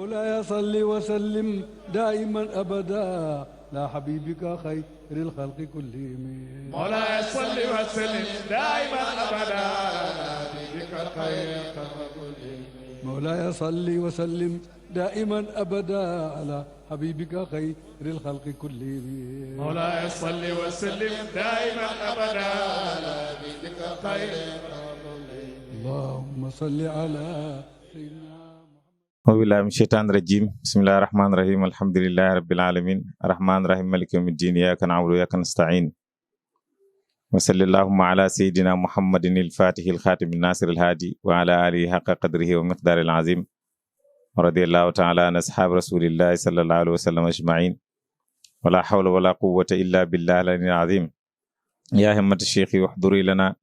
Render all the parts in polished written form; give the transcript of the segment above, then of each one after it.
مولاي صل وسلم دائما أبدا لا حبيبك خير الخلق كلهم مولاي صل وسلم دائما أبدا حبيبك خير الخلق كلهم مولاي صل وسلم دائما أبدا على حبيبك خير الخلق كلهم مولاي صل وسلم دائما أبدا حبيبك خير الخلق كلهم اللهم صل على سيدنا أعوذ بالله من الشيطان الرجيم بسم الله الرحمن الرحيم الحمد لله رب العالمين الرحمن الرحيم مالك يوم الدين إياك نعبد وإياك نستعين وصلى اللهم على سيدنا محمد الفاتح الخاتم الناصر الهادي وعلى آله حق قدره ومقدار العظيم ورضي الله تعالى عن أصحاب رسول الله صلى الله عليه وسلم أجمعين ولا حول ولا قوة إلا بالله العلي العظيم يا همة الشيخ احضري لنا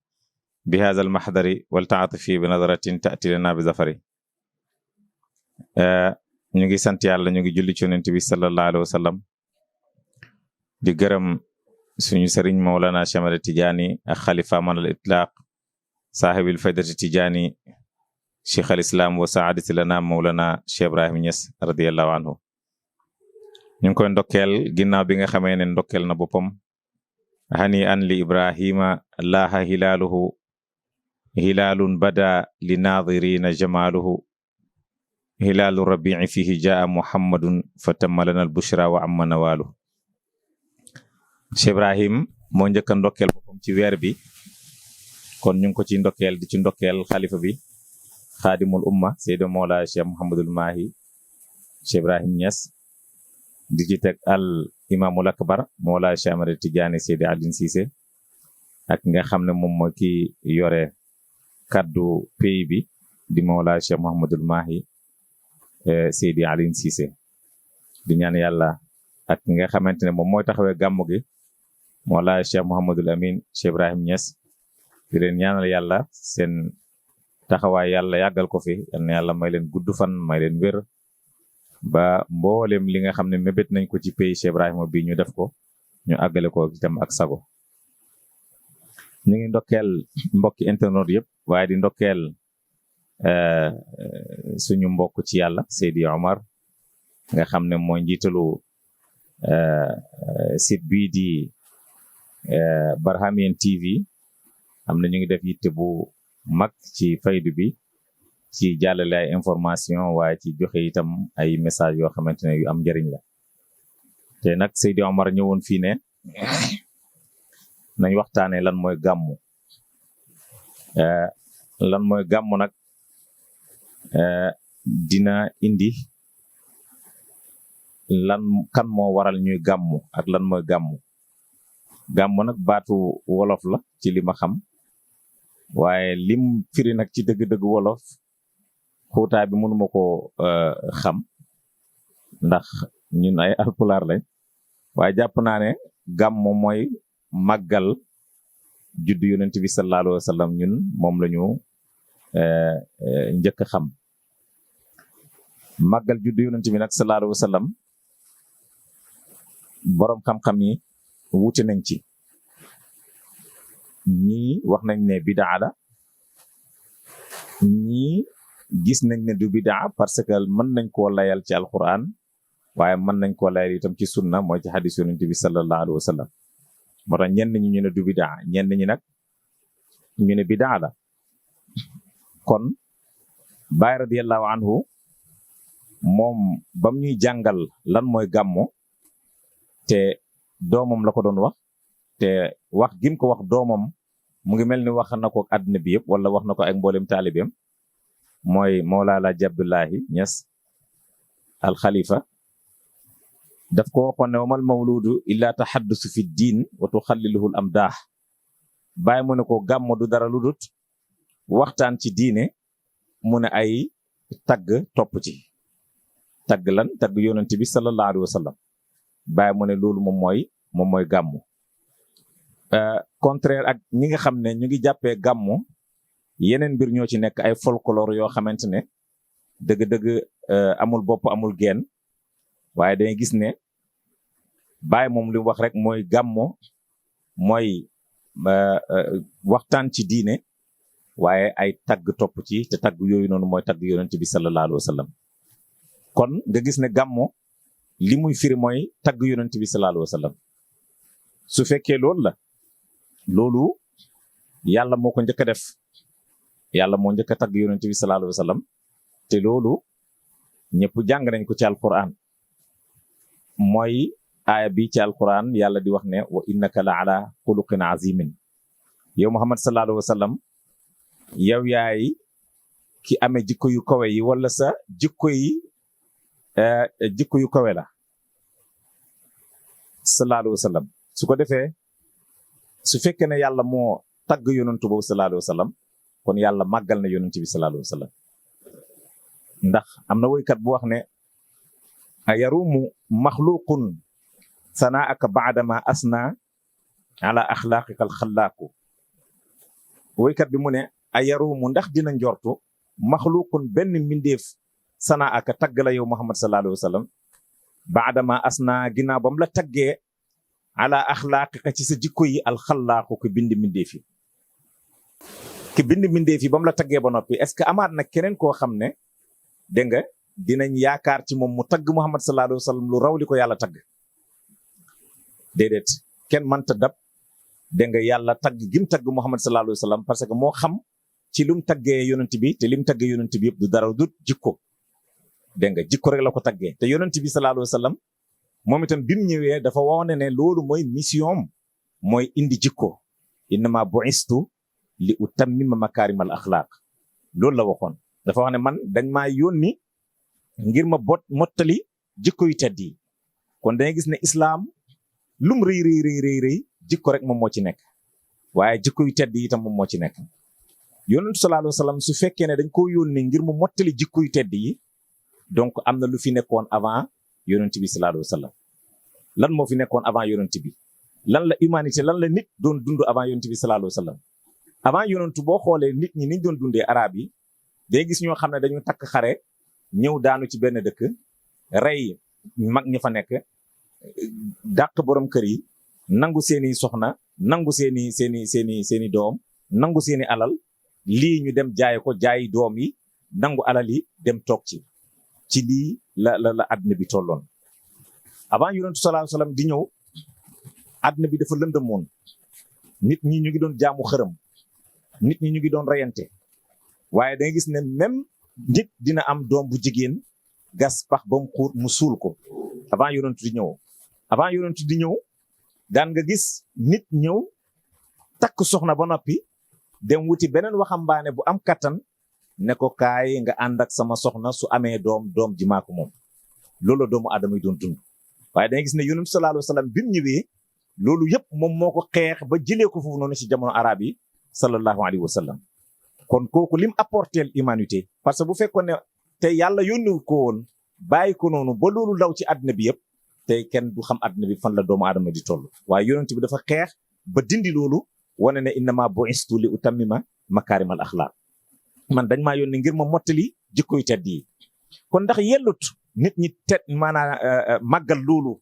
بهذا المحضر ولتعطفي بنظرة تأتي لنا بظفر ñu ngi sant yàlla ñu ngi julli ci yonent bi sallallahu alayhi wa sallam di gërëm suñu sëriñ Mawlana Cheikh Ahmad Tidiane ak xalifa man al itlaq saaxibil faydati Tidiane cheikh al islam wa saadati lana Mawlana Cheikh Ibrahim Niass radiyallahu anhu ñu ngi koy ndokkeel ginnaaw bi nga xamee ne ndokkeel na boppam hani an li Ibrahima laaha hilaaluhu hilaalun bada li naadirina jamaaluhu hilaalu rabii fihi jaa muhammadun fa tammalana al bushra wa amma nawaalu Cheikh Ibrahim moo njëkk a ndokkeel boppam ci weer bi kon ñu ngi ko ci ndokkeel di ci ndokkeel xalifa bi xaadimul umma Seydi Mawla Cheikh Mouhamadul Mahi Cheikh Ibrahim Niass di ci teg al imaamul akbar Mawla Cheikh Ahmad Tidiane Seydi Aline Cissé ak nga xam ne moom mooy ki yore kaddu pays bi di Mawla Cheikh Mouhamadul Mahi Seydi Aline Cissé di ñaan yàlla ak nga xamante ne moom mooy taxawee gàmmu gi Mawla Cheikh Mouhamadul Amin Cheikh Ibrahim Niass di leen ñaanal yàlla seen taxawaay yàlla yàggal ko fi yal na yàlla may leen gudd fan may leen wér ba mboolem li nga xam ne mébét nañ ko ci pays Cheikh Ibrahima bi ñu def ko ñu àggale ko itam ak sago ñu ngi ndokkeel mbokki internet yëpp waaye di ndokkeel suñu mbokk ci yàlla Seydi Omar nga xam ne mooy njiitalu site bii di Barhamiennes TV am na ñu ngi def yitte bu mag ci faydu bi ci jàllale ay information waaye ci joxe itam ay message yoo xamante ne yu am njëriñ la te nag Seydi Omar ñëwoon fii ne nañ waxtaane lan mooy gàmmu lan mooy gàmmu nag dina indi lan kan moo waral ñuy gàmmu ak lan mooy gàmmu gàmmu nag baatu wolof la ci li ma xam waaye lim firi nag ci dëgg-dëgg wolof xuutaa bi mënuma ko xam ndax ñun ay alpulaar lañ waaye jàpp naa ne gàmmu mooy màggal juddu yonent bi sallallahu alayhi wa sallam ñun moom la ñu njëkk a xam màggal juddu yonent bi nag sallallahu alayhi wa sallam boroom xam-xam yi wuute nañ ci ñii wax nañ ne bidaa la ñii gis nañ ne du bidaa parce que mën nañ koo layal ci alquran waaye mën nañ koo layal itam ci sunna mooy ci hadis yonent bi sallallahu alayhi wa sallam moo tax ñenn ñi ñu ne du bidaa ñenn ñi nag ñu ne bidaa la kon Baay radiyallahu anhu moom bam ñuy jàngal lan mooy gàmmu te doomam la ko doon wax te wax gim ko wax doomam mu ngi mel ni wax na ko ak àdduna bi yëpp wala wax na ko ak mboolem taalibeem mooy Mawla Alaaji Abdullahi Niass al Khalifa daf ko waxoon ne wamal mawludu illa tahaddusu fi diin wa tuxalliluhu al amdaax bàyyi mu ne ko gàmmu du dara lu dut waxtaan ci diine mu ne ay tagg topp ci tagg lan tagg yonent bi sallallahu alayhi wa sallam bàyyi mu ne loolu moom mooy gàmmu contraire ak ñi nga xam ne ñu ngi jàppee gàmmu yeneen mbir ñoo ci nekk ay folklore yoo xamante ne dëgg-dëgg amul bopp amul geen waaye dañuy gis ne Baay moom li mu wax rek mooy gàmmu mooy waxtaan ci diine waaye ay tagg topp ci te tagg yooyu noonu mooy tagg yonent bi sallallahu alayhi wa sallam kon nga gis ne gàmmo li muy firi mooy tagg yonent bi sallallahu alayhi wa sallam su fekkee loolu la loolu yàlla moo ko njëkk a def yàlla moo njëkk a tagg yonent bi sallallahu alayhi wa sallam te loolu ñëpp jàng nañ ko ci alquran mooy aaya bi ci alquran yàlla di wax ne wa innaka la ala xuluqin azimin yow Muhammad sallallahu alayhi wa sallam yow yaay ki amee jikko yu kawe yi wala sa jikko yu kawe la sallallahu alayhi wa sallam su ko defee su fekkee ne yàlla moo tagg yonentu boobu sallallahu alayhi wa sallam kon yàlla màggal na yonent bi sallallahu alayhi wa sallam ndax am na woykat bu wax ne a yarumu maxluqun sanaaka baadama asna ala axlaaqika alxalaaqu woykat bi mu ne a yarumu ndax dina njortu maxluqun benn mbindeef sanaaka tagg la yow Muhammad sallallahu alayhi wa sallam baadama asna ginnaaw bam la taggee ala axlaaqika ci sa jikko yi alxalaaqu ki bind mbindeef yi ki bind mbindeef yi bam la taggee ba noppi est-ce que amaat na keneen koo xam ne dégg nga dinañ yaakaar ci moom mu tagg Muhammad sallallahu alayhi wa sallam lu raw li ko yàlla tagg déedéet kenn mënta dab dégg nga yàlla tagg gim tagg Muhammad sallallahu alayhi wa sallam parce que moo xam ci lum taggee yonent bi te lim taggee yonent bi yëpp du dara du jikko dégg nga jikko rek la ko taggee te yonent bi sallallahu alayhi wa sallam moom itam bi mu ñëwee dafa wone ne loolu mooy mission mooy indi jikko innama bu'istu li utammima makaarimal axlaaq loolu la waxoon dafa wax ne man dañ maa yónni ngir ma mottali jikko yu tedd yi kon dañuy gis ne islaam lum rëy jikko rek moom moo ci nekk waaye jikko yu tedd yi itam moom moo ci nekk yonentu sallallahu alayhi wa sallam su fekkee ne dañ koo yónni ngir mu mottali jikko yu tedd yi donc am na lu fi nekkoon avant yonent bi sallallahu alayhi wa sallam lan moo fi nekkoon avant yonent bi lan la humanité lan la nit doon dund avant yonent bi sallallahu alayhi wa sallam avant yonentu boo xoolee nit ñi niñ doon dundee arab yi day gis ñoo xam ne dañu takk xare ñëw daanu ci benn dëkk rey mag ñi fa nekk dàq borom kër yi nangu seeni soxna nangu seeni doom nangu seeni alal lii ñu dem jaay ko jaayi doom yi nangu alal yi dem toog ci lii la àdduna bi tolloon avant yonentu sallallahu alayhi wasallam di ñëw àdduna bi dafa lëndëmoon nit ñi ñu ngi doon jaamu xërëm nit ñi ñu ngi doon reyante waaye da nga gis ne même nit dina am doom bu jigéen gas pax ba mu xuut mu suul ko avant yonentu di ñëw daan nga gis nit ñëw takk soxna ba noppi dem wuti beneen waxambaane bu am kattan ne ko kaay nga ànd ak sama soxna su amee doom ji maa ko moom loolu doomu aadama yi doon dund waaye da nga gis ne yonentu sallallahu alayhi wasallam bi mu ñëwee loolu yëpp moom moo ko xeex ba jëlee ko foofu noonu ci jamono arab yi sallallahu alayhi wa sallam kon kooku lim apporter humanité parce que bu fekkoon ne tey yàlla yónniwu ko woon bàyyi ko noonu ba loolu law ci àdduna bi yëpp tey kenn du xam àdduna bi fan la doomu aadama di toll waaye yonent bi dafa xeex ba dindi loolu wane ne innama bu'istu li utammima makaarimal axlaaq man dañ maa yónni ngir ma mottali jikko yu tedd yi kon ndax yellut nit ñi maanaam màggal loolu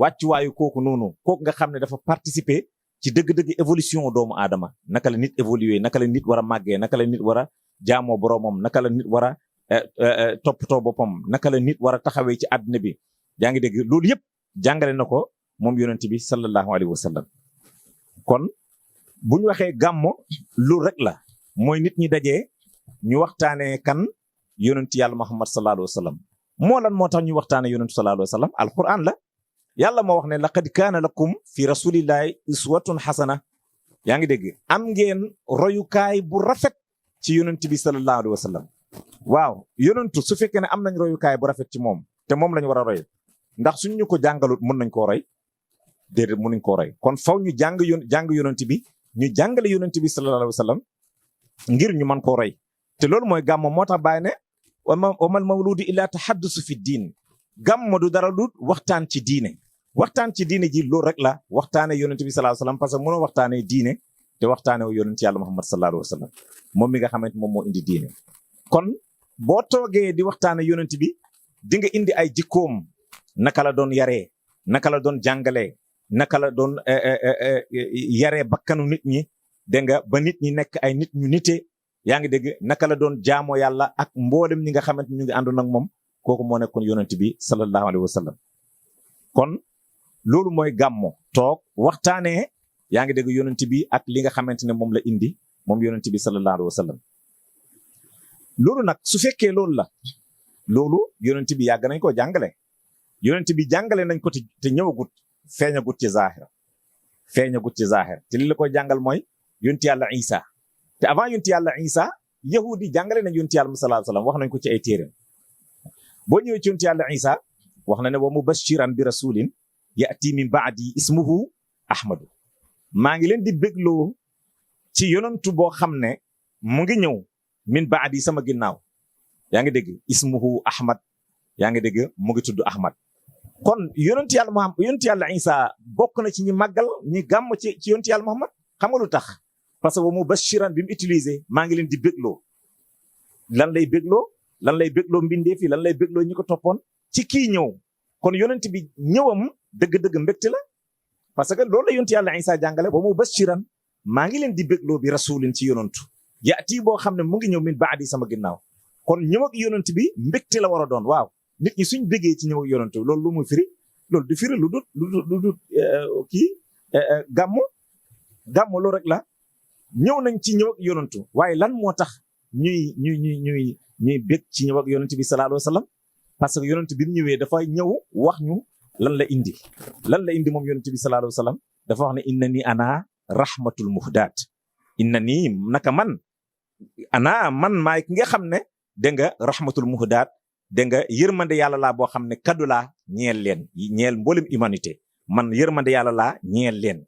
wàccuwaayu kooku noonu kooku nga xam ne dafa participer ci dëgg-dëgg évolution doomu aadama naka la nit évoluer naka la nit war a màggee naka la nit war a jaamoo boroomam naka la nit war a toppatoo boppam naka la nit war a taxawee ci àdduna bi yaa ngi dégg loolu yëpp jàngale na ko moom yonent bi sallallahu alayhi wa sallam kon bu ñu waxee gàmmo loolu rek la mooy nit ñi dajee ñu waxtaanee kan yonent yàlla Muhammad sallallahu alayhi wa sallam moo lan moo tax ñu waxtaanee yonent sallallahu alayhi wa sallam alquran la yàlla moo wax ne laqad kaana lakum fi rasulillahi uswatun xasana yaa ngi dégg am ngeen royukaay bu rafet ci yonent bi sallallahu alayhi wa sallam waaw yonentu su fekkee ne am nañ royukaay bu rafet ci moom te moom lañ war a roy ndax suñ ñu ko jàngalut mën nañ koo roy déedéet mënuñ koo roy kon faw ñu jàng yonent bi ñu jàngale yonent bi sallallahu alayhi wa sallam ngir ñu mën koo roy te loolu mooy gàmmo moo tax bàyyi ne wamal mawludu illa tahaddusu fi diin gàmmo du dara lu waxtaan ci diine waxtaan ci diine ji loolu rek la waxtaane yonent bi sallallahu alayhi wa sallam parce que mënoo waxtaane diine te waxtaane yonent yàlla Muhammad sallallahu alayhi wa sallam moom mi nga xamante moom moo indi diine kon boo toogee di waxtaane yonent bi di nga indi ay jikkoom naka la doon yaree naka la doon jàngalee naka la doon yaree bakkanu nit ñi dégg nga ba nit ñi nekk ay nit ñu nite yaa ngi dégg naka la doon jaamoo yàlla ak mboolem ñi nga xamante ñu ngi àndoon ak moom kooku moo nekkoon yonent bi sallallahu alayhi wa sallam kon loolu mooy gàmmo toog waxtaanee yaa ngi dégg yonent bi ak li nga xamante ne moom la indi moom yonent bi sallallahu alayhi wa sallam loolu nag su fekkee loolu la loolu yonent bi yàgg nañ ko jàngale yonent bi jàngale nañ ko te ñëwagut feeñagut ci zahir te li la koy jàngal mooy yonent yàlla Isa te avant yonent yàlla Isa yahudi jàngale nañ yonent yàlla sallallahu alayhi wa sallam wax nañ ko ci ay téeréem boo ñëwee ci yonent yàlla Isa wax na ne wa mubashiran bi rasulin ya'ti min ba'di ismuhu ahmadu maa ngi leen di bégloo ci yonantu boo xam ne mu ngi ñëw min ba'di sama ginnaaw yaa ngi dégg ismuhu ahmad yaa ngi dégg mu ngi tudd ahmad kon yonent yàlla Isa bokk na ci ñi màggal ñi gàmm ci yonent yàlla Muhammad xam nga lu tax parce que wa mubashiran bi mu utilisé maa ngi leen di bégloo lan lay bégloo mbindeef yi lan lay bégloo ñi ko toppoon ci kii ñëw kon yonent bi ñëwam dëgg-dëgg mbégte la parce que loolu la yonent yàlla Isa jàngale wa mubashiran maa ngi leen di bégloo bi rasulin ci yonantu yaati boo xam ne mu ngi ñëw min baadi sama ginnaaw kon ñëw ak yonent bi mbégte la war a doon waaw nit ñi suñ béggee ci ñëw ak yonent loolu lu mu firi loolu du firi lu dut kii gàmmu loolu rek la ñëw nañ ci ñëw ak yonantu waaye lan moo tax ñuy bég ci ñëw ak yonent bi sallallahu alayhi wa sallam parce que yonent bi mu ñëwee dafa ñëw wax ñu lan la indi moom yonent bi sallallahu alayhi wa sallam dafa wax ne inna ni ana rahmatul muhdaat inna ni naka man maay ki nga xam ne dégg nga rahmatul muhdaat dégg nga yërmande yàlla laa boo xam ne kaddu laa ñeel mboolem humanité man yërmande yàlla laa ñeel leen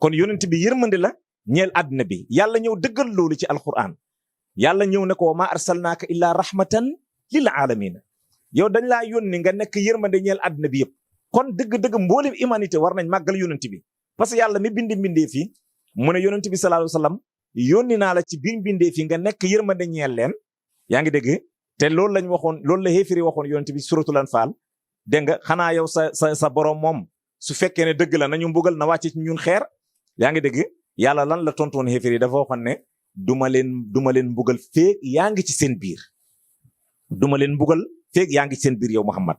kon yonent bi yërmande la ñeel àdduna bi yàlla ñëw dëggal loolu ci alquran yàlla ñëw ne ko wa ma arsalnaaka illaa rahmatan lil aalamiina yow dañ laa yónni nga nekk yërmande ñeel àdduna bi yëpp kon dëgg-dëgg mboolem humanité war nañ màggal yonent bi parce que yàlla mi bindee fii mu ne yonent bi sallallahu alayhi wa sallam yónni naa la ci biir bindee fii nga nekk yërmande ñeel leen yaa ngi dégg te loolu lañ waxoon loolu la xéefiri waxoon yonent bi suratul anfaal dégg nga xanaa yow sa borom moom su fekkee ne dëgg la nañu mbugal na wàcc ci ñun xeer yaa ngi dégg yàlla lan la tontoon xéefiri dafa waxoon ne duma leen mbugal feeg yaa ngi ci seen biir duma leen mbugal feeg yaa ngi ci seen biir yow Muhammad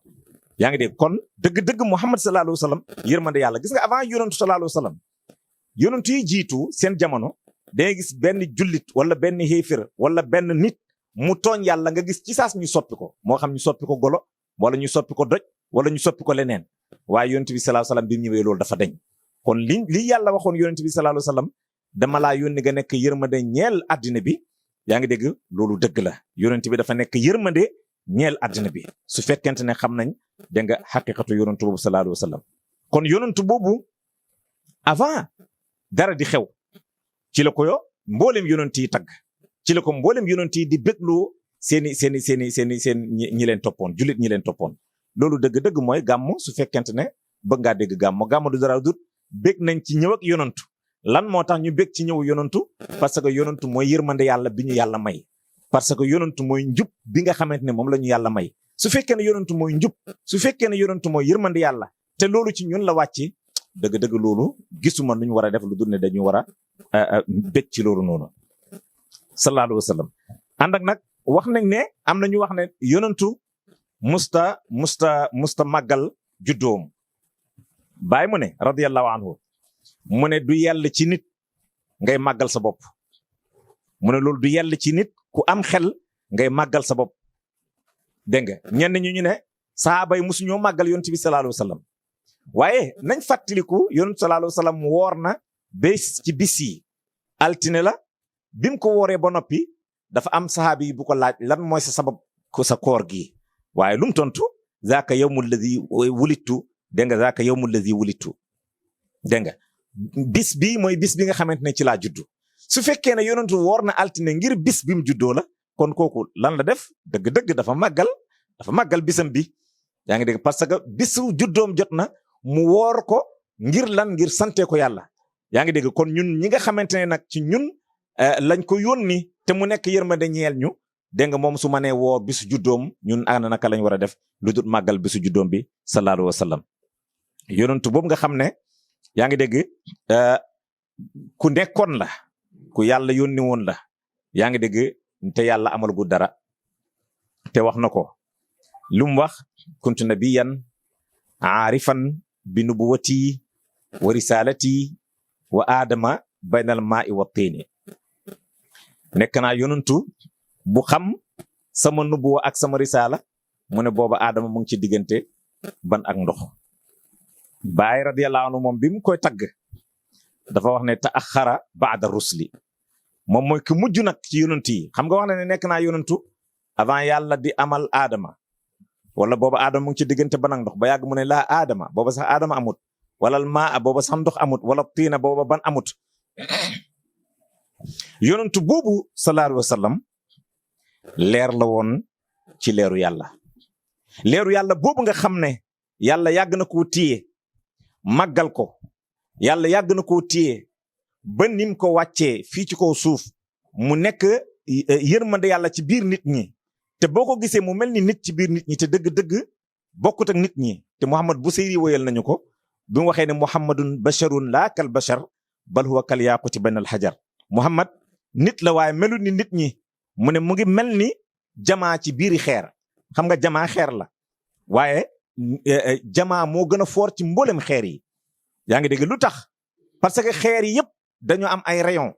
yaa ngi dégg kon dëgg-dëgg Muhammad sallallahu alayhi wa sallam yërmande yàlla gis nga avant yonentu sallallahu alayhi wa sallam yonentu yi jiitu seen jamono dangay gis benn jullit wala benn xéefir wala benn nit mu tooñ yàlla nga gis ci saas ñu soppi ko moo xam ñu soppi ko golo wala ñu soppi ko doj wala ñu soppi ko leneen waaye yonent bi sallallahu alayhi wa sallam bi mu ñëwee loolu dafa deñ kon li yàlla waxoon yonent bi sallallahu alayhi wa sallam dama laa yónni nga nekk yërmande ñeel àddina bi yaa ngi dégg loolu dëgg la yonent bi dafa nekk yërmande ñeel àddina bi su fekkente ne xam nañ dégg nga xaqiqatu yonentu boobu sallallahu alayhi wa sallam kon yonentu boobu avant dara di xew ci la ko mboolem yonent yi tagg ci la ko mboolem yonent yi di bégloo seen ñi leen toppoon jullit ñi leen toppoon loolu dëgg-dëgg mooy gàmm su fekkente ne bëgg ngaa dégg gàmm du dara dut bég nañ ci ñëw ak yonantu lan moo tax ñu bég ci ñëw yonantu parce que yonantu mooy yërmande yàlla bi ñu yàlla may parce que yonantu mooy njub bi nga xamante ne moom la ñu yàlla may su fekkee ne yonantu mooy njub su fekkee ne yonantu mooy yërmande yàlla te loolu ci ñun la wàcc dëgg-dëgg loolu gisuma nu ñu war a def lu dul ne dañu war a bég ci loolu noonu sallallahu alayhi wa sallam ànd ak nag wax nañ ne am na ñu wax ne yonantu musta màggal juddoom bàyyi mu ne radiyallahu anhu mu ne du yell ci nit ngay màggal sa bopp mu ne loolu du yell ci nit ku am xel ngay màggal sa bopp dégg nga ñenn ñu ne sahaaba yi musu ñoo màggal yonent bi sallallahu alayhi wa sallam waaye nañ fàttaliku yonent sallallahu alayhi wa sallam woor na bés ci bis yi altine la bim ko wooree ba noppi dafa am sahaabi yi bu ko laaj lan mooy sa sabab ko sa koor gi waaye lu mu tontu zaaka yawmul ladhi wulittu dégg nga zaaka yawmul ladhi wulittu dégg nga bis bi mooy bis bi nga xamante ne ci laa juddu su fekkee ne yonentu woor na altine ngir bis bi mu juddoo la kon kooku lan la def dëgg-dëgg dafa màggal bisam bi yaa ngi dégg parce que bisu juddoom jot na mu woor ko ngir lan ngir sante ko yàlla yaa ngi dégg kon ñun ñi nga xamante ne nag ci ñun lañ ko yónni te mu nekk yërmande ñeel ñu dégg nga moom su ma nee woor bisu juddoom ñun ana naka lañ war a def lu dul màggal bisu juddoom bi sallallahu alayhi wa sallam yonentu boobu nga xam ne yaa ngi dégg ku nekkoon la ku yàlla yónni woon la yaa ngi dégg te yàlla amal gu dara te wax na ko lu mu wax kuntu nabiyan aarifan bi nubuwati wa risalati wa aadama baynal maa'i wa tiini nekk naa yonantu bu xam sama nubuwa ak sama risaala mu ne booba aadama mu ngi ci diggante ban ak ndox. Baay radiyallahu anhu moom bi mu koy tagg dafa wax ne ta'axxara ba'da rusli moom mooy ki mujj nag ci yonant yi xam nga wax na ne nekk naa yonantu avant yàlla di amal aadama wala booba aadama mu ngi ci diggante ban ak ndox ba yàgg mu ne laa aadama booba sax aadama amut wala maa booba sax ndox amut wala tiina booba ban amut yonantu boobu sallallahu alayhi wa sallam leer la woon ci leeru yàlla boobu nga xam ne yàlla yàgg na koo téye màggal ko yàlla yàgg na koo téye ba nim ko wàccee fii ci kaw suuf mu nekk yërmande yàlla ci biir nit ñi te boo ko gisee mu mel ni nit ci biir nit ñi te dëgg-dëgg bokkut ak nit ñi te Muhammad Busayri woyal nañu ko bi mu waxee ne Muhammadun basharun laa kal bashar bal huwa kal yaaquti bayna al hajar Muhammad nit la waaye melu ni nit ñi mu ne mu ngi mel ni jamaa ci biiri xeer xam nga jamaa xeer la waaye jamaa moo gën a foor ci mboolem xeer yi yaa ngi dégg lu tax parce que xeer yi yëpp dañoo am ay rayon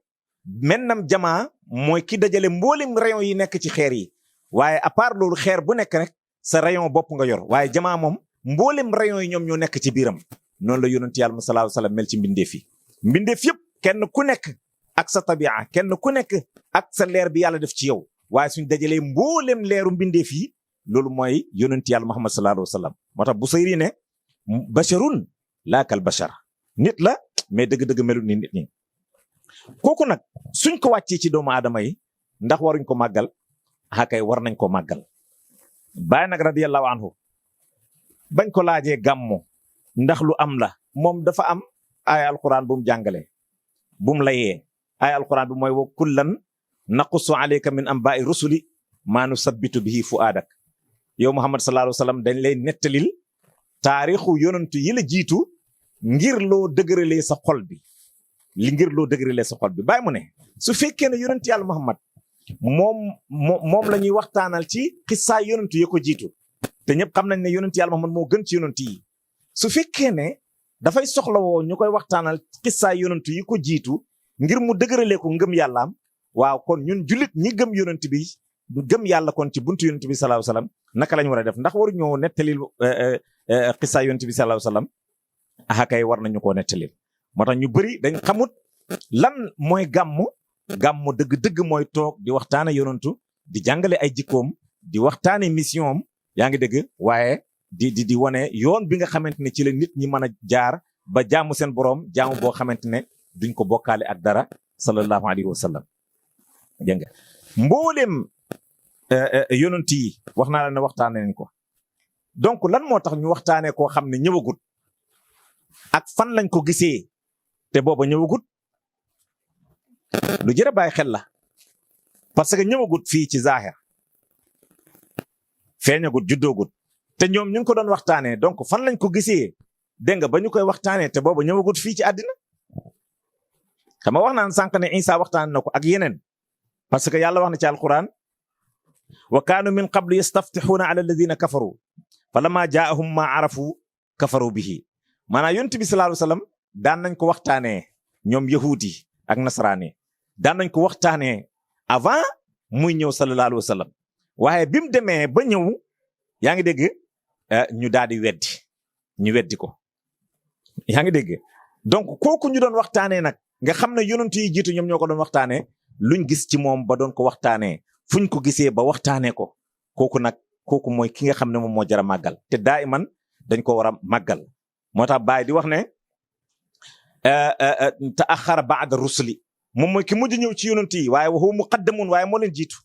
maintenant jamaa mooy ki dajale mboolem rayon yi nekk ci xeer yi waaye à part loolu xeer bu nekk rek sa rayon bopp nga yor waaye jamaa moom mboolem rayon yi ñoom ñoo nekk ci biiram noonu la yonent yàlla sallallahu alayhi wasallam mel ci mbindeef yi mbindeef yëpp kenn ku nekk ak sa tabia kenn ku nekk ak sa leer bi yàlla def ci yow waaye suñ dajalee mboolem leeru mbindeef yi loolu mooy yonent yàlla Muhammad sallallahu alayhi wasallam moo tax Busayri ne basharun laa kal bashar nit la mais dëgg-dëgg melut ni nit ñi kooku nag suñ ko wàccee ci doomu aadama yi ndax waruñ ko màggal akay war nañ ko màggal Baay nag radiyallahu anhu bañ ko laajee gàmmu ndax lu am la moom dafa am ay alquran bu mu jàngale bu mu layee ay alquran bi mooy wa kullan naqussu alayka min anba'i rusuli maa nusabbitu bihi fu'aadak yow Muhammad sallallahu alayhi wasallam dañ lay nettalil taarixu yonantu yi la jiitu ngir loo dëgëralee sa xol bi ngir loo dëgëralee sa xol bi bàyyi mu ne su fekkee ne yonantu yàlla Muhammad moom la ñuy waxtaanal ci xissaa yonantu yi ko jiitu te ñëpp xam nañ ne yonantu yàlla Muhammad moo gën ci yonantu yi su fekkee ne dafay soxlawoo ñu koy waxtaanal xissaa yonantu yi ko jiitu ngir mu dëgëralee ko ngëm yàllaam waaw kon ñun jullit ñi gëm yonent bi gëm yàlla kon ci buntu yonent bi sallallahu alayhi wasallam naka lañ war a def ndax waruñoo nettalil xissaa yonent bi sallallahu alayhi wasallam kay war nañu koo nettalil moo tax ñu bëri dañ xamut lan mooy gàmmu dëgg-dëgg mooy toog di waxtaane yonantu di jàngale ay jikkoom di waxtaane mission am yaa ngi dégg waaye di wane yoon bi nga xamante ne ci la nit ñi mën a jaar ba jaamu seen boroom jaamu boo xamante ne duñ ko bokkaale ak dara sallallahu alayhi wa sallam dégg nga mboolem yonent yi wax naa la ne waxtaane nañ ko donc lan moo tax ñu waxtaanee koo xam ne ñëwagut ak fan lañ ko gisee te booba ñëwagut lu jërë bàyyi xel la parce que ñëwagut fii ci zahir feeñagut juddoogut te ñoom ñu ngi ko doon waxtaanee donc fan lañ ko gisee dégg nga ba ñu koy waxtaanee te booba ñëwagut fii ci àddina xam nga wax naan sànq ne Isa waxtaan na ko ak yeneen parce que yàlla wax na ci alquran wa kaanu min qablu yastaftixuuna ala alladina kafaru fa lama jaahum ma arafu kafaru bihi maanaam yonent bi sallallahu alayhi wasallam daan nañ ko waxtaanee ñoom yahudi ak nasaraani daan nañ ko waxtaanee avant muy ñëw sallallahu alayhi wasallam waaye bi mu demee ba ñëw yaa ngi dégg ñu daal di weddi ko yaa ngi dégg donc kooku ñu doon waxtaanee nag nga xam ne yonent yi jiitu ñoom ñoo ko doon waxtaanee luñ gis ci moom ba doon ko waxtaanee fuñ ko gisee ba waxtaanee ko kooku mooy ki nga xam ne moom moo jar a màggal te daa man dañ ko war a màggal moo tax Baay di wax ne ta'axxara ba'da rusuli moom mooy ki mujj ñëw ci yonent yi waaye wa huwa muqaddamun waaye moo leen jiitu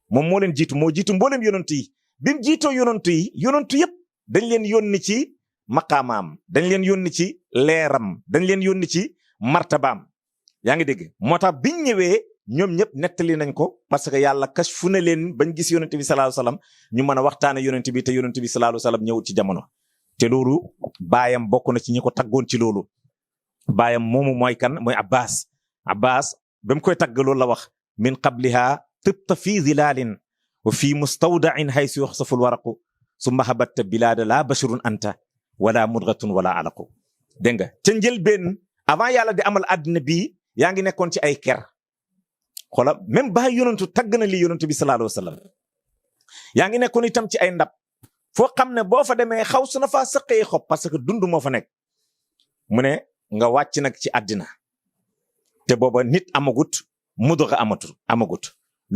moom moo leen jiitu moo jiitu mboolem yonent yi bi mu jiitoo yonent yëpp dañ leen yónni ci maqaamaam dañ leen yónni ci leeram dañ leen yónni ci martabaam yaa ngi dégg moo tax biñ ñëwee ñoom ñëpp nettali nañ ko parce que yàlla kashfu na leen bañ gis yonent bi sallallahu alayhi wasallam ñu mën a waxtaane yonent bi te yonent bi sallallahu alayhi wasallam ñëwul ci jamono te loolu baayam bokk na ci ñi ko taggoon ci loolu baayam moomu mooy kan mooy Abbas ba mu koy tagg loolu la wax min qabliha tibta fi zilalin wa fi mustawda'in haythu yuxsafu alwaraqu summa habatta bilaada laa basharun anta wala mudghatun wala alaqu dégg nga ca njëlbeen avant yàlla di amal àddina bii yaa ngi nekkoon ci ay ker xoola même ba yonentu tagg na li yonentu bi sallallahu alayhi wa sallam yaa ngi nekkoon itam ci ay ndab foo xam ne boo fa demee xaw su na faa sëqee xob parce que dund moo fa nekk mu ne nga wàcc nag ci àddina te booba nit mudga amagut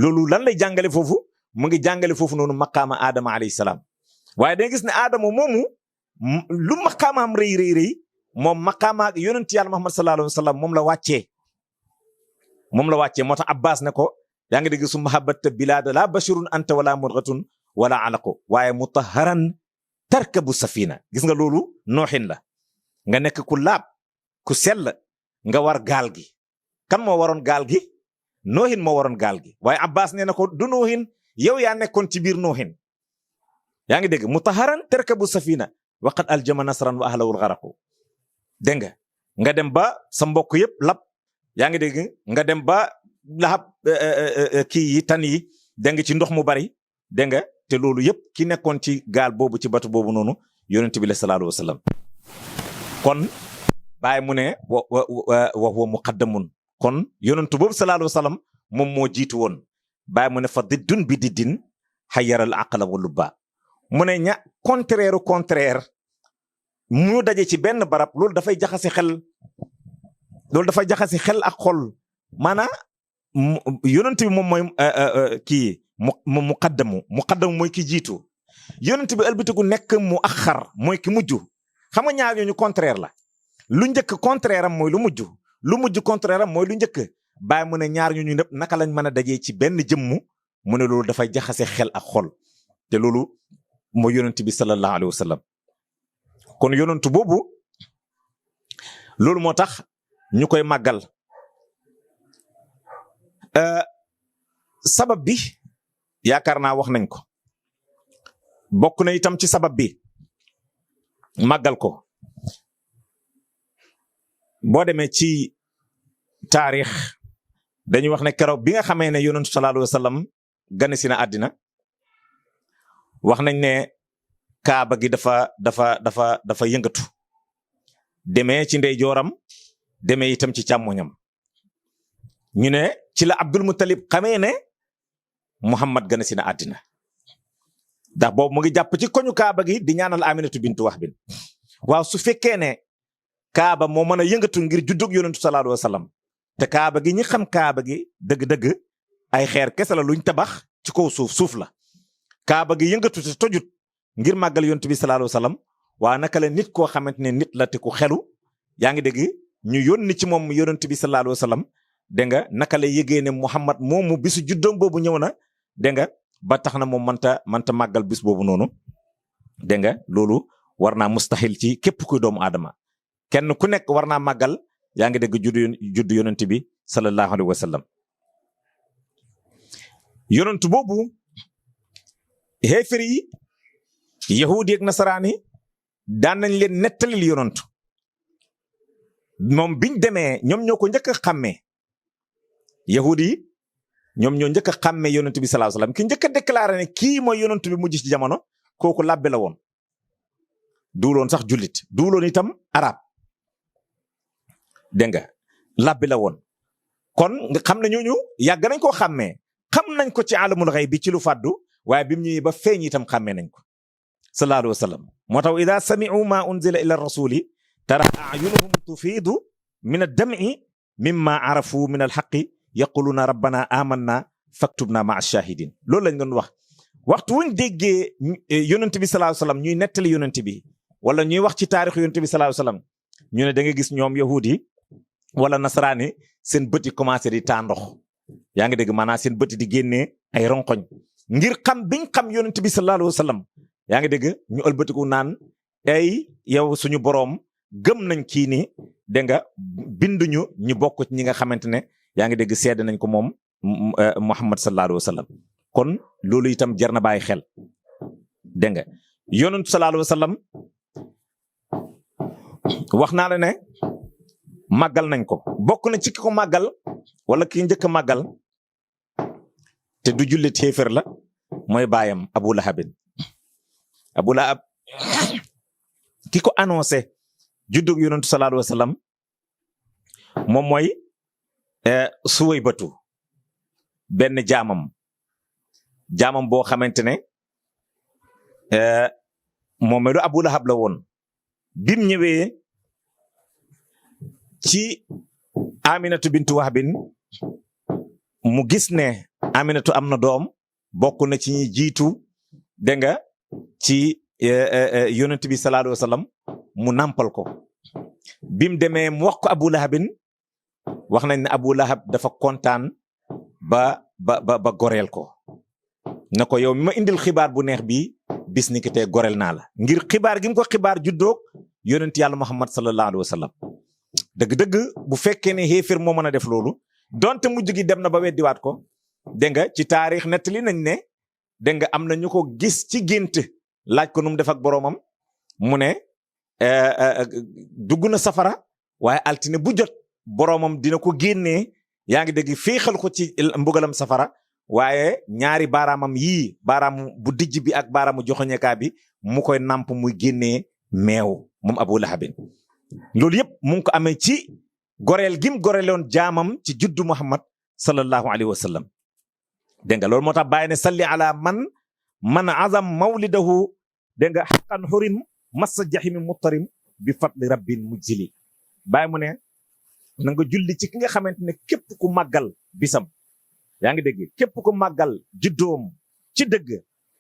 loolu lan lay jàngale foofu mu ngi jàngale foofu noonu maqaama Adama alayhi salaam waaye da nga gis ne Adama moomu lu maqaamaam rëy moom maqaama ak yonent yàlla Muhammad sallallahu alayhi wa sallam moom la wàccee moo tax Abbas ne ko yaa ngi dégg su mahabbata bilaada la bashirun anta wala mudghatun wala alaqu waaye mutahharan tarkabu safina gis nga loolu nooxin la nga nekk ku laab ku sell nga war gaal gi kan moo waroon gaal gi noohin moo waroon gaal gi waaye Abbas nee na ko du noohin yow yaa nekkoon ci biir noohin yaa ngi dégg mutahharan tarkabu safina waqad aljama nasran wa ahlahu algharaqu dégg nga dem ba sa mbokk yëpp lab yaa ngi dégg nga dem ba laxab kii yi tan yi dégg nga ci ndox mu bari dégg nga te loolu yëpp ki nekkoon ci gaal boobu ci batu boobu noonu yonent bi la sallallahu alayhi wa sallam kon bàyyi mu ne wa huwa muqaddamun kon yonent boobu sallallahu alayhi wa sallam moom moo jiitu woon bàyyi mu ne fa diddun bi diddin xayyaral aqla wa lubba mu ne ña contraire mu daje ci benn barab loolu dafay jaxase xel ak xol maanaam yonent bi moom mooy kii muqaddamu mooy ki jiitu yonent bi ëlbatiku nekk mu axar mooy ki mujj xam nga ñaar ñooñu contraire la lu njëkk contraire am mooy lu mujj contraire am mooy lu njëkk bàyyi mu ne ñaar ñooñu ñëpp naka lañ mën a dajee ci benn jëmmu mu ne loolu dafay jaxase xel ak xol te loolu mooy yonent bi sallallahu alayhi wa sallam kon yonent boobu loolu moo tax ñu koy màggal sabab bi yaakaar naa wax nañ ko bokk na itam ci sabab bi màggal ko boo demee ci taarix dañuy wax ne keroog bi nga xamee ne yonent sallallahu alayhi wa sallam gane si na àddina wax nañ ne kaaba gi dafa yëngatu demee ci ndeyjooram demee itam ci càmmoñam ñu ne ci la Abdul Muttalib xamee ne Muhammad gane si na àddina ndax boobu mu ngi jàpp ci koñu kaaba gi di ñaanal Aminatu bintu Wahb waaw su fekkee ne kaaba moo mën a yëngatu ngir juddug yonentu sallallahu alayhi wa sallam te kaaba gi ñi xam kaaba gi dëgg-dëgg ay xeer kese la luñ tabax ci kaw suuf la kaaba gi yëngatu te tojut ngir màggal yonent bi sallallahu alayhi wa sallam waa naka la nit koo xamante ne nit la te ku xelu yaa ngi dégg ñu yónni ci moom yonent bi sallallahu alayhi wa sallam dégg nga naka la yëgee ne Muhammad moomu bisu juddoom boobu ñëw na dégg nga ba tax na moom mënta màggal bis boobu noonu dégg nga loolu war naa mustahil ci képp kuy doomu aadama kenn ku nekk war naa màggal yaa ngi dégg juddu yonent bi sallallahu alayhi wa sallam yonent boobu xeefar yi yahudi ak nasaraan yi daan nañ leen nettalil yonent moom biñ demee ñoom ñoo ko njëkk a xàmmee yahudi yi ñoom ñoo njëkk a xàmmee yonent bi sallallahu alayhi wa sallam ki njëkk a déclaré ne kii mooy yonent bi mujj ci jamono kooku labbe la woon duuloon sax jullit duuloon itam arab dégg nga labbi la woon kon nga xam ne ñooñu yàgg nañ koo xàmmee xam nañ ko ci alamul xayb bi ci lu fàddu waaye bi mu ñëwee ba feeñ itam xàmmee nañ ko sallallahu alayhi wa sallam moo tax ida sami'u ma unzila ila rasuli tara a'yunuhum tufiidu min ad-dam'i mimma arafu min al-haqqi yaquluna rabbana amanna faktubna ma'a ash-shahidin loolu lañ doon wax waxtu wuñ déggee yonent bi sallallahu alayhi wa sallam ñuy nettali yonent bi wala ñuy wax ci taarixu yonent bi sallallahu alayhi wa sallam ñu ne da nga gis ñoom yahudi wala nasaraani seen bët yi commencé di taa ndox yaa ngi dégg maanaam seen bët di génnee ay ronkoñ ngir xam biñ xam yonent bi sallallahu alayhi wa sallam yaa ngi dégg ñu ëlbatiku naan ay yow suñu boroom gëm nañ kii ni dégg nga binduñu ñu bokk ci ñi nga xamante ne yaa ngi dégg seede nañ ko moom Muhammad sallallahu alayhi wa sallam kon loolu itam jar na bàyyi xel dégg nga yonent sallallahu alayhi wa sallam wax naa la ne màggal nañ ko bokk na ci ki ko màggal wala ki njëkk a màggal te du jullit xéefér la mooy baayam Abu Lahabin Abu Lahab ki ko annoncé juddug yonentu sallallahu alayhi wa sallam moom mooy Suwaybatu benn jaamam boo xamante ne moomeelu Abu Lahab la woon bim ñëwee ci Aminatu bintu Wahbin mu gis ne Aminatu am na doom bokk na ci ñi jiitu dégg nga ci yonent bi sallallahu alayhi wa sallam mu nampal ko bim demee mu wax ko Abu Lahabin wax nañ ne Abu Lahab dafa kontaan ba goreel ko na ko yow mi ma indil xibaar bu neex bi bis ni ki tey goreel naa la ngir xibaar gi mu ko xibaar juddoog yonent yàlla Muhammad sallallahu alayhi wa sallam dëgg-dëgg bu fekkee ne xéefir moo mën a def loolu donte mujj gi dem na ba weddiwaat ko dégg nga ci taarix nettali nañ ne dégg nga am na ñu ko gis ci gént laaj ko nu mu def ak boroomam mu ne dugg na safara waaye altine bu jot boroomam dina ko génnee yaa ngi dégg féexal ko ci mbugalam safara waaye ñaari baaraamam yii baaraamu bu dijj bi ak baaraamu joxoñekaa bi mu koy namp muy génnee meew moom Abu Lahabin loolu yëpp mu ngi ko amee ci goreel gim goreeloon jaamam ci juddu Muhammad sallallahu alayhi wa sallam dégg nga loolu moo tax bàyyi ne salli ala man azam mawlidahu dégg nga xaqan xurim massa jahimi muttarim bi fadli rabbin mujzili bàyyi mu ne na nga julli ci ki nga xamante ne képp ku màggal bisam yaa ngi dégg képp ku màggal juddoom ci dëgg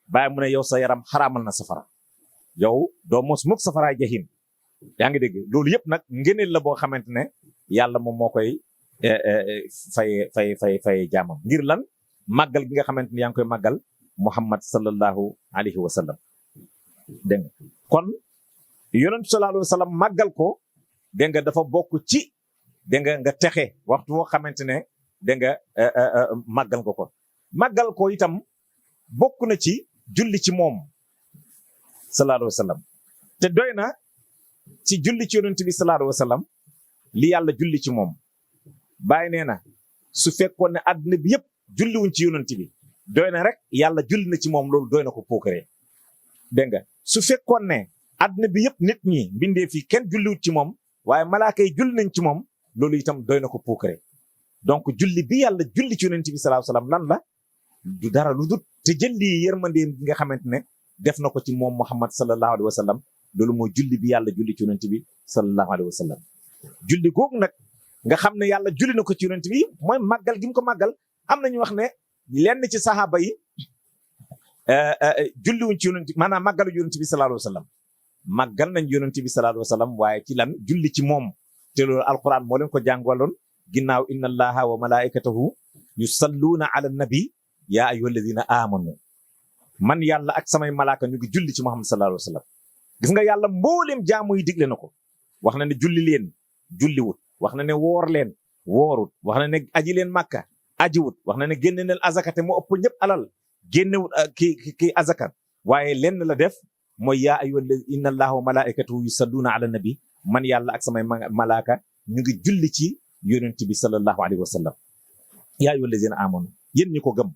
bàyyi mu ne yow sa yaram xaraamal na safara yow doo mos mukk safaraay jahim yaa ngi dégg loolu yëpp nag ngëneel la boo xamante ne yàlla moom moo koy fay jaamam ngir lan màggal gi nga xamante ne yaa ngi koy màggal Muhammad sallallahu alayhi wa sallam dégg nga kon yonent sallallahu alayhi wa sallam màggal ko dégg nga dafa bokk ci dégg nga texe waxtu woo xamante ne dégg nga màggal ko màggal ko itam bokk na ci julli ci moom sallallahu alayhi wa sallam te doy na ci julli ci yonent bi sallallahu alayhi wa sallam li yàlla julli ci moom bàyyi nee na su fekkoon ne àdduna bi yëpp julliwuñ ci yonent bi doy na rek yàlla julli na ci moom loolu doy na ko puukaree dégg nga su fekkoon ne àdduna bi yëpp nit ñi mbindee fii kenn julliwut ci moom waaye malaaka yi julli nañ ci moom loolu itam doy na ko puukaree donc julli bi yàlla julli ci yonent bi sallallahu alayhi wa sallam lan la du dara lu dut te jëlli yërmandeem gi nga xamante ne def na ko ci moom Muhammad sallallahu alayhi wa sallam loolu mooy julli bi yàlla julli ci yonent bi sallallahu alayhi wa sallam julli googu nag nga xam ne yàlla julli na ko ci yonent bi mooy màggal gi mu ko màggal am na ñu wax ne lenn ci saxaaba yi julliwuñ ci yonent maanaam màggalu yonent bi sallallahu alayhi wa sallam màggal nañ yonent bi sallallahu alayhi wa sallam waaye ci lan julli ci moom te loolu alquran moo leen ko jàngaloon ginnaaw inna allaha wa malaikatahu yusalluuna ala nabi yaa ayyuha alladina amanu man yàlla ak samay malaaka ñu ngi julli ci Muhammad sallallahu alayhi wa sallam gis nga yàlla mbooleem jaamu yi digle na ko wax na ne julli leen julliwut wax na ne woor leen woorut wax na ne aji leen màkka ajiwut wax na ne génne neel azaka te moo ëpp ñëpp alal génnewut ki azaka waaye lenn la def mooy yaa ayyuha inna allaha wa malaikatahu yusalluuna ala nabi man yàlla ak samay malaaka ñu ngi julli ci yonent bi sallallahu alayhi wa sallam yaa ayyuha allazina amanu yéen ñi ko gëm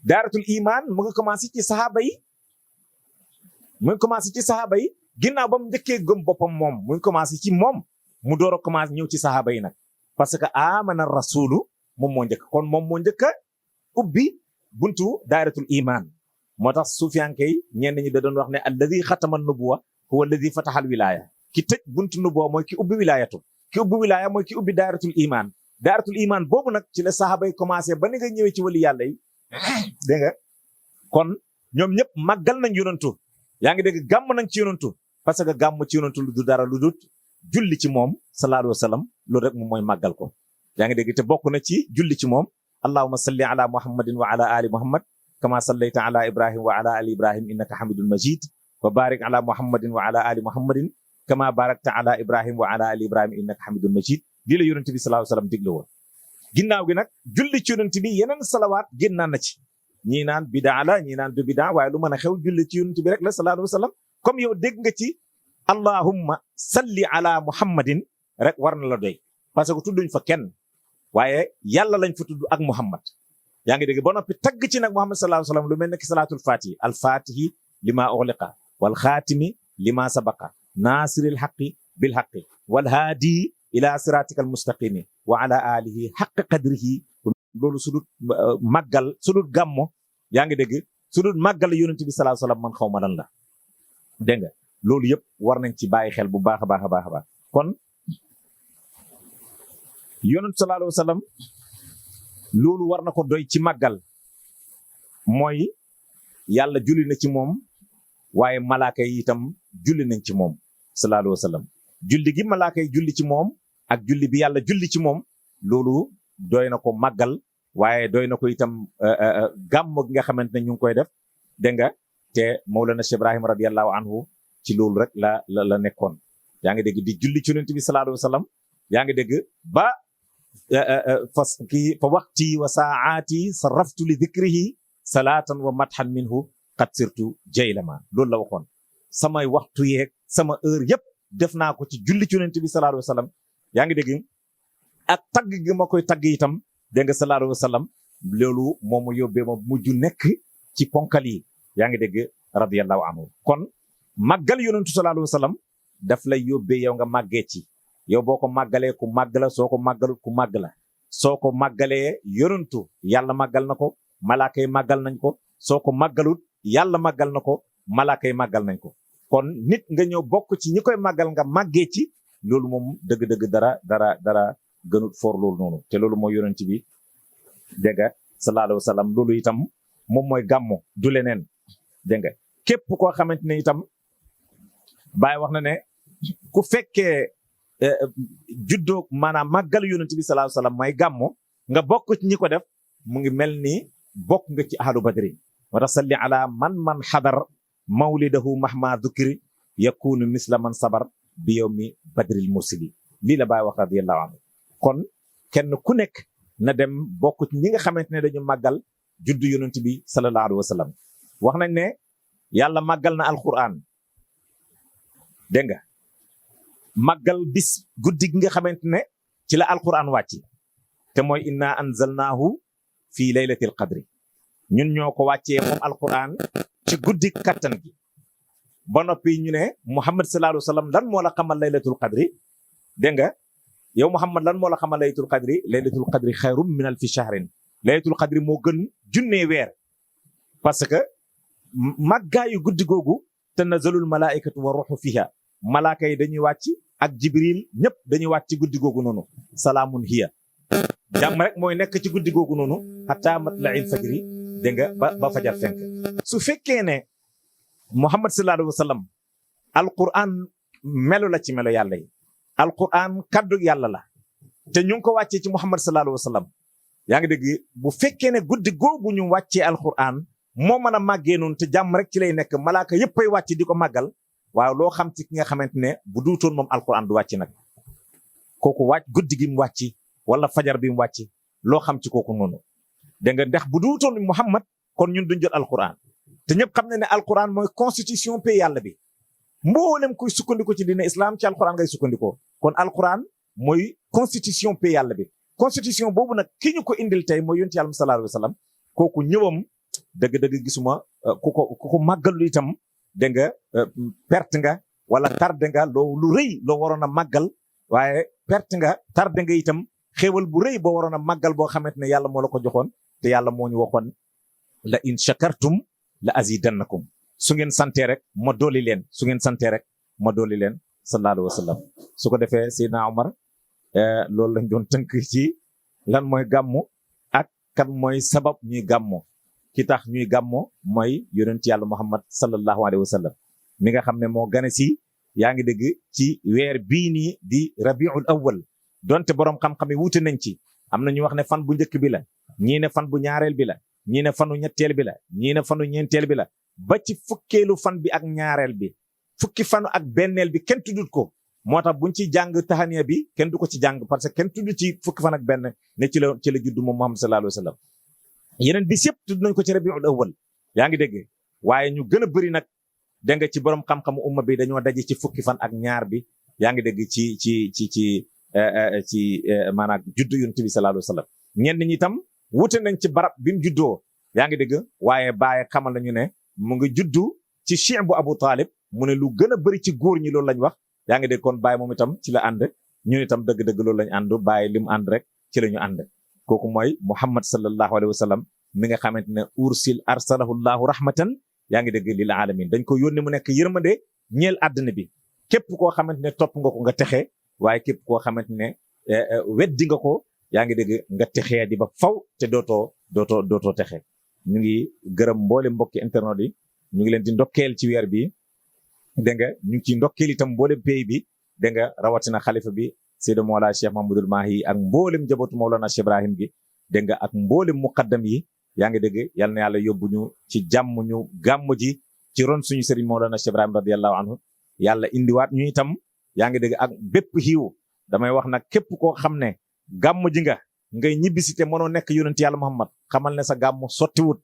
daaratul iman mu ngi commencé ci sahaaba yi ginnaaw ba mu njëkkee gëm boppam moom mu ngi commencé ci moom mu door a commencé ñëw ci sahaaba yi nag parce que amana rasulu moom moo njëkk kon moom moo njëkk a ubbi buntu daaratul iman moo tax suufiyanke yi ñenn ñi da doon wax ne alladi xatama nubuwa huwa alladi fataxal wilaya ki tëj buntu nubuwa mooy ki ubbi wilayatu ki ubbi wilaya mooy ki ubbi daaratul iman boobu nag ci la sahaaba yi commencé ba ni nga ñëwee ci wali yàlla yi dégg nga kon ñoom ñëpp màggal nañ yonantu yaa ngi dégg gàmm nañ ci yonantu parce que gàmm ci yonantu lu du dara lu dut julli ci moom sallallahu alayhi wa sallam loolu rek moom mooy màggal ko yaa ngi dégg te bokk na ci julli ci moom allahumma salli ala muhammadin wa ala ali muhammad kama sallayta ala ibrahim wa ala ali ibrahim innaka hamidun majid wa barik ala muhammadin wa ala ali muhammadin kama barakta ala ibrahim wa ala ali ibrahim innaka hamidun majid lii la yonent bi sallallahu alayhi wa sallam digle woon ginnaaw gi nag julli ci yonent bi yeneen salawaat génnaan na ci ñii naan bidaa la ñii naan du bidaa waaye lu mën a xew julli ci yonent bi rek la sallallahu alayhi wa sallam comme yow dégg nga ci allahumma salli ala muhammadin rek war na la doy parce que tudduñ fa kenn waaye yàlla lañ fa tudd ak muhammad yaa ngi dégg ba noppi tagg ci nag muhammad sallallahu alayhi wa sallam lu mel ne ki salaatul fatihi al fatihi lima ughliqa wal xaatimi lima sabaqa naasiril xaqi bil xaqi wal haadi ila siratikal mustaqimi wa ala alihi xaq qadrihi loolu sudut màggal sudut gàmmo yaa ngi dégg sudut màggal yonent bi sallallahu alayhi wasallam man xaw ma lan la dégg nga loolu yëpp war nañ ci bàyyi xel bu baax a baax a baax a baax kon yonent sallallahu alayhi wasallam loolu war na ko doy ci màggal mooy yàlla julli na ci moom waaye malaaka yi itam julli nañ ci moom sallallahu alayhi wasallam julli gi malaaka yi julli ci moom ak julli bi yàlla julli ci moom loolu doy na ko màggal waaye doy na ko itam gàmm gi nga xamante ne ñu ngi koy def dégg nga te Mawlana Cheikh Ibrahim radiyallahu anhu ci loolu rek la nekkoon yaa ngi dégg di julli ci yonent bi sallallahu alayhi wasallam yaa ngi dégg ba fa waqti wa saati sarraftu li dhikrihi salatan wa madhan minhu qad sirtu jaylama loolu la waxoon samay waxtu yeeg sama heure yëpp def naa ko ci julli ci yonent bi sallallahu alayhi wasallam yaa ngi dégg ak tagg gi ma koy tagg itam dégg nga sallallahu alayhi wasallam loolu moom mu yóbbee ma mujj nekk ci ponkal yi yaa ngi dégg radiyallahu anhu kon màggal yonentu sallallahu alayhi wasallam daf lay yóbbee yow nga màggee ci yow boo ko màggalee ku màgg la soo ko màggalut ku màgg la soo ko màggalee yonentu yàlla màggal na ko malaaka yi màggal nañ ko soo ko màggalut yàlla màggal na ko malaaka yi màggal nañ ko kon nit nga ñëw bokk ci ñi koy màggal nga màggee ci loolu moom dëgg-dëgg dara gënut for loolu noonu te loolu mooy yonent bi dégg nga sallallahu alayhi wasallam loolu itam moom mooy gàmmu du leneen dégg nga képp koo xamante ne itam Baay wax na ne ku fekkee juddoo maanaam màggal yonent bi sallallahu alayhi wasallam mooy gàmmu nga bokk ci ñi ko def mu ngi mel ni bokk nga ci ahlu badri wa tasalli ala man xadar mawlidahu mahma dhukri yakunu misla man sabar bi yawmi badril mursili lii la Baay wax radiyallahu anhu kon kenn ku nekk na dem bokk ci ñi nga xamante ne dañu màggal juddu yonent bi sallallahu alayhi wasallam wax nañ ne yàlla màggal na alquran dégg nga màggal bis guddi gi nga xamante ne ci la alquran wàcc te mooy inna anzalnaahu fii laylatil qadri ñun ñoo ko wàccee moom alquran ci guddi kattan gi ba noppi ñu ne Muhammad sallallahu alayhi wasallam lan moo la xamal laylatul qadri dégg nga yow Muhammad lan moo la xamal laylatul qadri xayrum min alfi shahrin laylatul qadri moo gën junnee weer parce que màggaayu guddi googu tanazzalul malaikatu wa ruhu fiha malaaka yi dañuy wàcc ak jibril ñëpp dañuy wàcc ci guddi googu noonu salaamun hiya jàmm rek mooy nekk ci guddi googu noonu hatta matla'il fajri dégg nga ba fajar fenk su fekkee ne Muhammad sallallahu alayhi wasallam alquran melo la ci melo yàlla yi alquran kaddu yàlla la te ñu ngi ko wàccee ci Muhammad sallallahu alayhi wasallam yaa ngi dégg bu fekkee ne guddi googu ñu wàccee alquran moo mën a màggee noonu te jàmm rek ci lay nekk malaaka yëpp ay wàcc di ko màggal waaw loo xam ci ki nga xamante ne bu duutoon moom alquran du wàcc nag kooku wàcc guddi gi mu wàcc wala fajar bi mu wàcc loo xam ci kooku noonu dégg nga ndax bu duutoon Muhammad kon ñun duñ jot alquran te ñëpp xam ne ne alquran mooy constitution pays yàlla bi mboolem kuy sukkandiku ci diine islam ci alquran ngay sukkandikoo kon alquran mooy constitution pays yàlla bi constitution boobu nag ki ñu ko indil tey mooy yonent yàlla sallallahu alayhi wasallam kooku ñëwam dëgg-dëgg gisuma ku ko màggalu itam dégg nga perte nga wala tardé nga lu rëy loo waroon a màggal waaye perte nga tardé nga itam xéewal bu rëy boo waroon a màggal boo xamante ne yàlla moo la ko joxoon te yàlla moo ñu waxoon la in shakartum la azidannakum su ngeen santee rek ma dooli leen su ngeen santee rek ma dooli leen sallallahu alayhi wa sallam su ko defee Seydina Omar loolu lañ doon tënk ci lan mooy gàmmu ak kan mooy sabab ñuy gàmmu ki tax ñuy gàmmu mooy yonent yàlla Muhammad sallallahu alayhi wa sallam mi nga xam ne moo gane si yaa ngi dégg ci weer bii nii di rabiul awwal donte borom xam-xam yi wuute nañ ci am na ñu wax ne fan bu njëkk bi la ñii ne fan bu ñaareel bi la ñii ne fanu ñetteel bi la ñii ne fanu ñeenteel bi la ba ci fukkeelu fan bi ak ñaareel bi fukki fanu ak benneel bi kenn tuddut ko moo tax buñ ci jàng taxaniya bi kenn du ko ci jàng parce que kenn tudd ci fukki fan ak benn ne ci la juddu moom Muhammad sallallahu alayhi wa sallam yeneen bis yëpp tudd nañ ko ci rabiul awwal yaa ngi dégg waaye ñu gën a bëri nag dégg nga ci borom xam-xamu umma bi dañoo daje ci fukki fan ak ñaar bi yaa ngi dégg ci maanaam juddu yonent bi sallallahu alayhi wa sallam ñenn ñi itam wute nañ ci barab bi mu juddoo yaa ngi dégg waaye bàyyi xamal nañu ne mu ngi juddu ci Cheikh bu Abu Talib mu ne lu gën a bëri ci góor ñi loolu lañ wax yaa ngi dégg kon Baye moom itam ci la ànd ñun itam dëgg-dëgg loolu lañ ànd Baye li mu ànd rek ci la ñu ànd kooku mooy Muhammad sallallahu alayhi wa sallam mi nga xamante ne ursil arsalahu llahu rahmatan yaa ngi dégg lil alamin dañ ko yónni mu nekk yërmande ñeel àddina bi képp koo xamante ne topp nga ko nga texe waaye képp koo xamante ne weddi nga ko yaa ngi dégg nga texee di ba faw te dootoo texe ñu ngi gërëm mboole mbokki internet yi ñu ngi leen di ndokkeel ci weer bi dégg nga ñu ngi ciy ndokkeel itam mboolem pays bi dégg nga rawatina xalifa bi Seydou Mawla Cheikh Mahmoudul Mahi ak mboolem njabootu Mawlana Cheikh Ibrahim gi dégg nga ak mboolem muqaddam yi yaa ngi dégg yal na yàlla yóbbu ñu ci jàmm ñu gàmm ji ci ron suñu sëriñ Mawlana Cheikh Ibrahim radiyallahu anhu yàlla indiwaat ñu itam yaa ngi dégg ak bépp xiiw damay wax nag képp koo xam ne gàmm ji nga ngay ñibbisi te mënoo nekk yonent yàlla Muhammad xamal ne sa gàmm sottiwut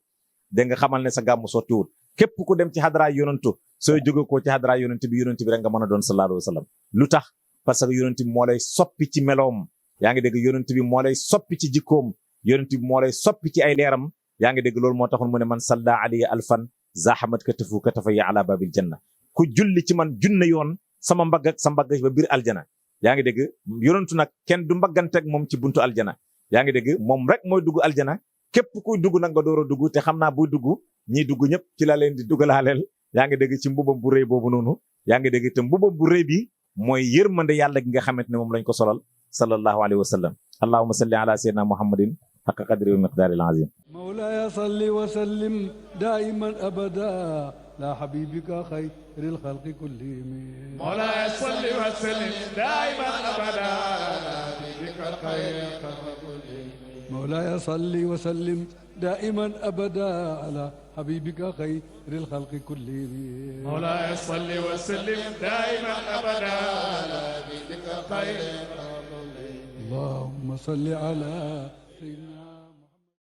dégg nga xamal ne sa gàmm sottiwut képp ku dem ci xadara yonentu sooy jóge ko ci xadara yonent bi rek nga mën a doon sallallahu alayhi wa sallam lu tax parce que yonent bi moo lay soppi ci meloom yaa ngi dégg yonent bi moo lay soppi ci jikkoom yonent bi moo lay soppi ci ay leeram yaa ngi dégg loolu moo taxoon mu ne man salla alayhi alfan zahamat katafu katafaya ala babil janna ku julli ci man junne yoon sama mbagg ak sa mbagg ba biir aljana yaa ngi dégg yonentu nag kenn du mbagganteeg moom ci buntu aljana yaa ngi dégg moom rek mooy dugg aljana képp kuy dugg nag nga door a dugg te xam naa buy dugg ñiy dugg ñëpp ci la leen di duggalaaleel yaa ngi dégg ci mbubam bu rëy boobu noonu yaa ngi dégg te mbubam bu rëy bi mooy yërmande yàlla gi nga xamante ne moom lañ ko solal sallallahu alayhi wa sallam allahumma salli ala sayyidina muhammadin haqqa qadri wa miqdaril azim مولاي صل وسلم دائما ابدا لا حبيبك خير الخلق كلهم مولاي صل وسلم دائما ابدا لا حبيبك خير الخلق كلهم مولاي صل وسلم دائما ابدا على حبيبك خير الخلق كلهم مولاي صل وسلم دائما ابدا على حبيبك خير الخلق كلهم اللهم صل على سيدنا